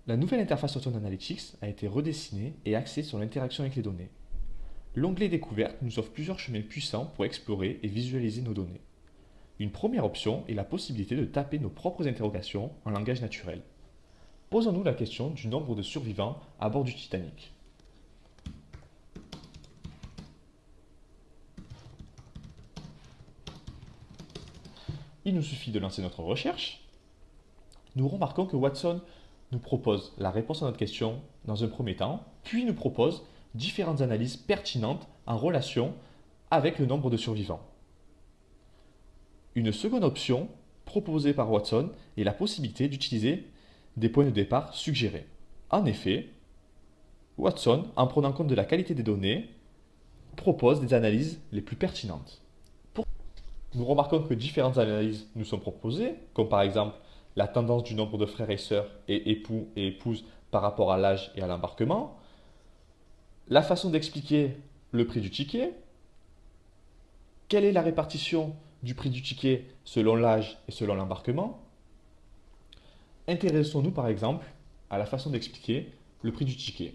La nouvelle interface Watson Analytics a été redessinée et axée sur l'interaction avec les données. L'onglet Découverte nous offre plusieurs chemins puissants pour explorer et visualiser nos données. Une première option est la possibilité de taper nos propres interrogations en langage naturel. Posons-nous la question du nombre de survivants à bord du Titanic. Il nous suffit de lancer notre recherche. Nous remarquons que Watson nous propose la réponse à notre question dans un premier temps, puis nous propose différentes analyses pertinentes en relation avec le nombre de survivants. Une seconde option proposée par Watson est la possibilité d'utiliser des points de départ suggérés. En effet, Watson, en prenant compte de la qualité des données, propose des analyses les plus pertinentes. Nous remarquons que différentes analyses nous sont proposées, comme par exemple la tendance du nombre de frères et sœurs et époux et épouses par rapport à l'âge et à l'embarquement, la façon d'expliquer le prix du ticket, quelle est la répartition du prix du ticket selon l'âge et selon l'embarquement. Intéressons-nous par exemple à la façon d'expliquer le prix du ticket.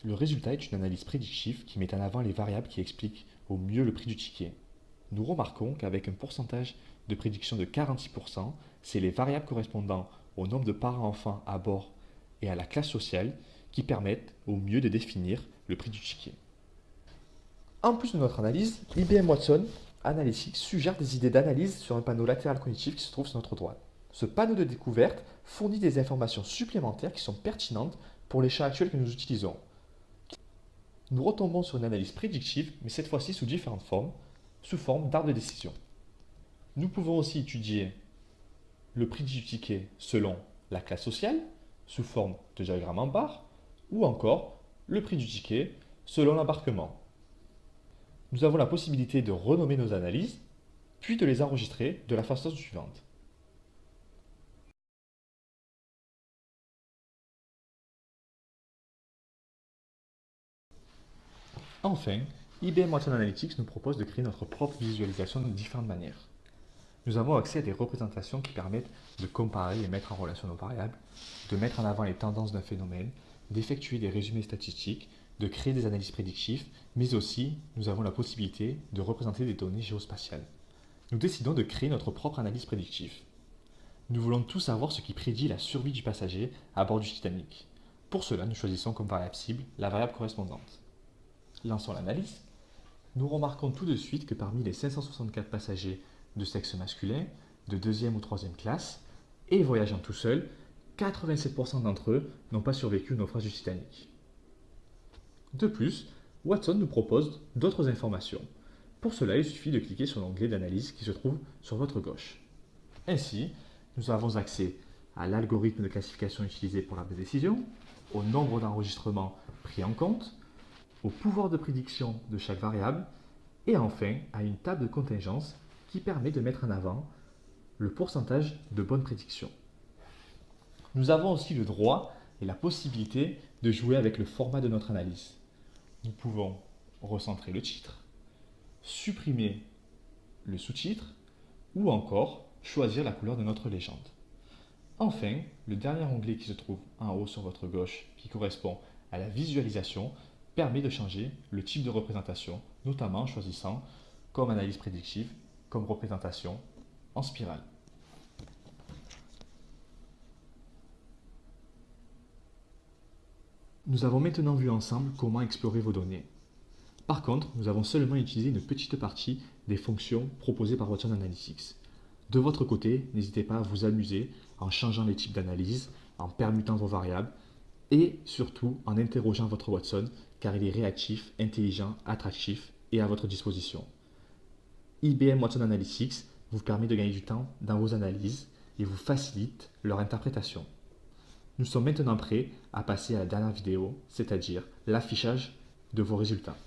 Le résultat est une analyse prédictive qui met en avant les variables qui expliquent au mieux le prix du ticket. Nous remarquons qu'avec un pourcentage de prédiction de 46%, c'est les variables correspondant au nombre de parents-enfants à bord et à la classe sociale qui permettent au mieux de définir le prix du ticket. En plus de notre analyse, IBM Watson Analytics suggère des idées d'analyse sur un panneau latéral cognitif qui se trouve sur notre droite. Ce panneau de découverte fournit des informations supplémentaires qui sont pertinentes pour les champs actuels que nous utilisons. Nous retombons sur une analyse prédictive, mais cette fois-ci sous différentes formes, sous forme d'arbre de décision. Nous pouvons aussi étudier le prix du ticket selon la classe sociale, sous forme de diagramme en barre, ou encore le prix du ticket selon l'embarquement. Nous avons la possibilité de renommer nos analyses, puis de les enregistrer de la façon suivante. Enfin, IBM Watson Analytics nous propose de créer notre propre visualisation de différentes manières. Nous avons accès à des représentations qui permettent de comparer et mettre en relation nos variables, de mettre en avant les tendances d'un phénomène, d'effectuer des résumés statistiques, de créer des analyses prédictives, mais aussi nous avons la possibilité de représenter des données géospatiales. Nous décidons de créer notre propre analyse prédictive. Nous voulons tout savoir ce qui prédit la survie du passager à bord du Titanic. Pour cela, nous choisissons comme variable cible la variable correspondante. Lançons l'analyse. Nous remarquons tout de suite que parmi les 564 passagers de sexe masculin, de deuxième ou troisième classe, et voyageant tout seuls, 87% d'entre eux n'ont pas survécu au naufrage du Titanic. De plus, Watson nous propose d'autres informations. Pour cela, il suffit de cliquer sur l'onglet d'analyse qui se trouve sur votre gauche. Ainsi, nous avons accès à l'algorithme de classification utilisé pour l'arbre de décision, au nombre d'enregistrements pris en compte, au pouvoir de prédiction de chaque variable, et enfin à une table de contingence qui permet de mettre en avant le pourcentage de bonnes prédictions. Nous avons aussi le droit et la possibilité de jouer avec le format de notre analyse. Nous pouvons recentrer le titre, supprimer le sous-titre ou encore choisir la couleur de notre légende. Enfin, le dernier onglet qui se trouve en haut sur votre gauche, qui correspond à la visualisation, permet de changer le type de représentation, notamment en choisissant comme analyse prédictive, comme représentation en spirale. Nous avons maintenant vu ensemble comment explorer vos données. Par contre, nous avons seulement utilisé une petite partie des fonctions proposées par Watson Analytics. De votre côté, n'hésitez pas à vous amuser en changeant les types d'analyse, en permutant vos variables et surtout en interrogeant votre Watson car il est réactif, intelligent, attractif et à votre disposition. IBM Watson Analytics vous permet de gagner du temps dans vos analyses et vous facilite leur interprétation. Nous sommes maintenant prêts à passer à la dernière vidéo, c'est-à-dire l'affichage de vos résultats.